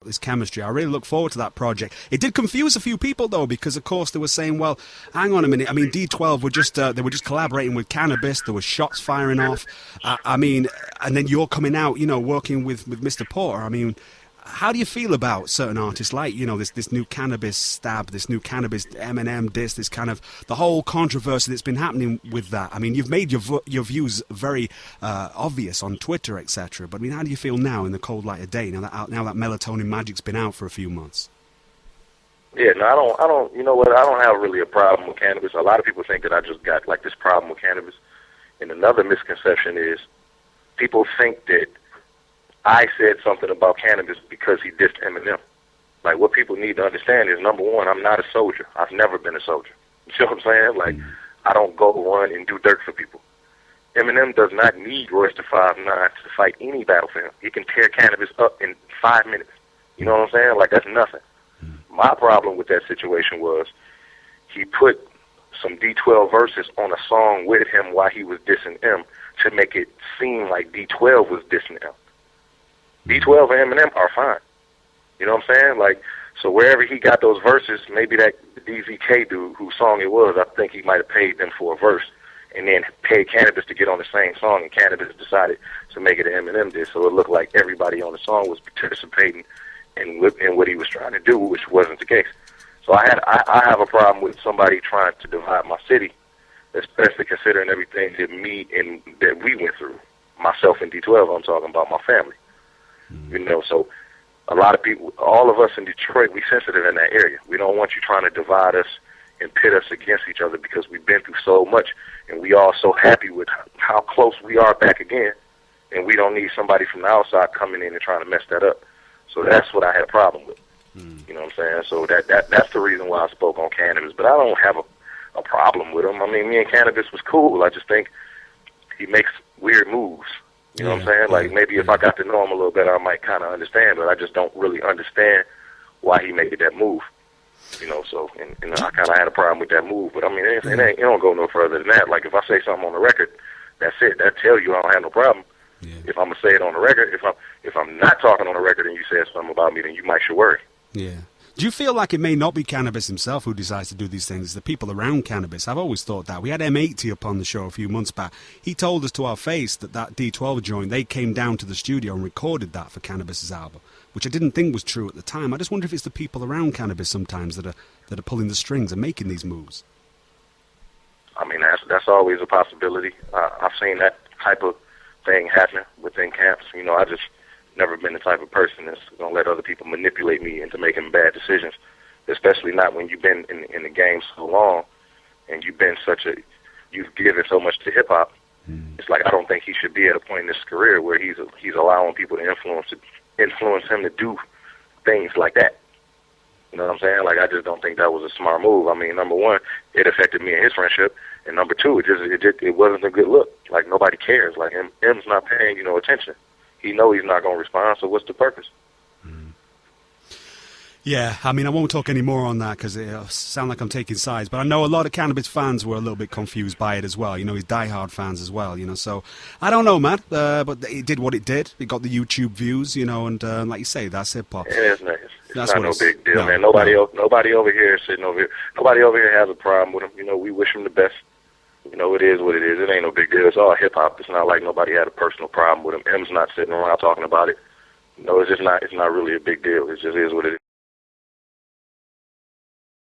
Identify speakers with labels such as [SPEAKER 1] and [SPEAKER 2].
[SPEAKER 1] this chemistry. I really look forward to that project. It did confuse a few people though, because of course they were saying, well, hang on a minute. I mean, D12 were just they were just collaborating with Canibus. There were shots firing off. I mean, and then you're coming out, you know, working with Mr. Porter. I mean, how do you feel about certain artists like, you know, this new Canibus stab, this new Canibus Eminem diss, this kind of the whole controversy that's been happening with that? I mean, you've made your views very obvious on Twitter, etc. But I mean, how do you feel now in the cold light of day? Now that Melatonin Magic's been out for a few months.
[SPEAKER 2] Yeah, no, I don't. You know what? I don't have really a problem with Canibus. A lot of people think that I just got like this problem with Canibus, and another misconception is people think that I said something about Canibus because he dissed Eminem. Like, what people need to understand is, number one, I'm not a soldier. I've never been a soldier. You see what I'm saying? Like, I don't go run and do dirt for people. Eminem does not need Royce the 5'9" to fight any battle for him. He can tear Canibus up in 5 minutes. You know what I'm saying? Like, that's nothing. My problem with that situation was he put some D12 verses on a song with him while he was dissing M to make it seem like D12 was dissing M. D12 and Eminem are fine. You know what I'm saying? Like, so wherever he got those verses, maybe that DZK dude whose song it was, I think he might have paid them for a verse and then paid Canibus to get on the same song, and Canibus decided to make it an Eminem diss, so it looked like everybody on the song was participating in what he was trying to do, which wasn't the case. So I have a problem with somebody trying to divide my city, especially considering everything that we went through. Myself and D12, I'm talking about my family. You know, so a lot of people, all of us in Detroit, we sensitive in that area. We don't want you trying to divide us and pit us against each other because we've been through so much, and we all so happy with how close we are back again, and we don't need somebody from the outside coming in and trying to mess that up. So that's what I had a problem with. You know what I'm saying? So that's the reason why I spoke on Canibus. But I don't have a problem with him. I mean, me and Canibus was cool. I just think he makes weird moves. You know what I'm saying? Like, maybe if I got to know him a little better, I might kind of understand, but I just don't really understand why he made that move. You know, so, and I kind of had a problem with that move. But, I mean, it don't go no further than that. Like, if I say something on the record, that's it. That tells you I don't have no problem. Yeah. If I'm going to say it on the record, if I'm not talking on the record and you said something about me, then you might should worry.
[SPEAKER 1] Yeah. Do you feel like it may not be Canibus himself who decides to do these things? It's the people around Canibus. I've always thought that. We had M80 up on the show a few months back. He told us to our face that D12 joint, they came down to the studio and recorded that for Canibus's album, which I didn't think was true at the time. I just wonder if it's the people around Canibus sometimes that are pulling the strings and making these moves.
[SPEAKER 2] I mean, that's always a possibility. I've seen that type of thing happening within camps. You know, I just never been the type of person that's going to let other people manipulate me into making bad decisions, especially not when you've been in the game so long and you've given so much to hip-hop. It's like I don't think he should be at a point in his career where he's allowing people to influence him to do things like that. You know what I'm saying? Like, I just don't think that was a smart move. I mean, number one, it affected me and his friendship, and number two, it wasn't a good look. Like, nobody cares. Like, M's not paying you no attention. He know he's not going to respond, so what's the purpose?
[SPEAKER 1] Yeah, I mean, I won't talk any more on that because it sounds like I'm taking sides, but I know a lot of Canibus fans were a little bit confused by it as well. You know, his diehard fans as well, you know, so I don't know, man, but it did what it did. It got the YouTube views, you know, and like you say, that's hip-hop.
[SPEAKER 2] Yeah, it's not no big deal, man. Nobody over here is sitting over here. Nobody over here has a problem with him. You know, we wish him the best. You know, it is what it is. It ain't no big deal. It's all hip-hop. It's not like nobody had a personal problem with him. M's not sitting around talking about it. You know, it's not really a big deal. It just is what it is.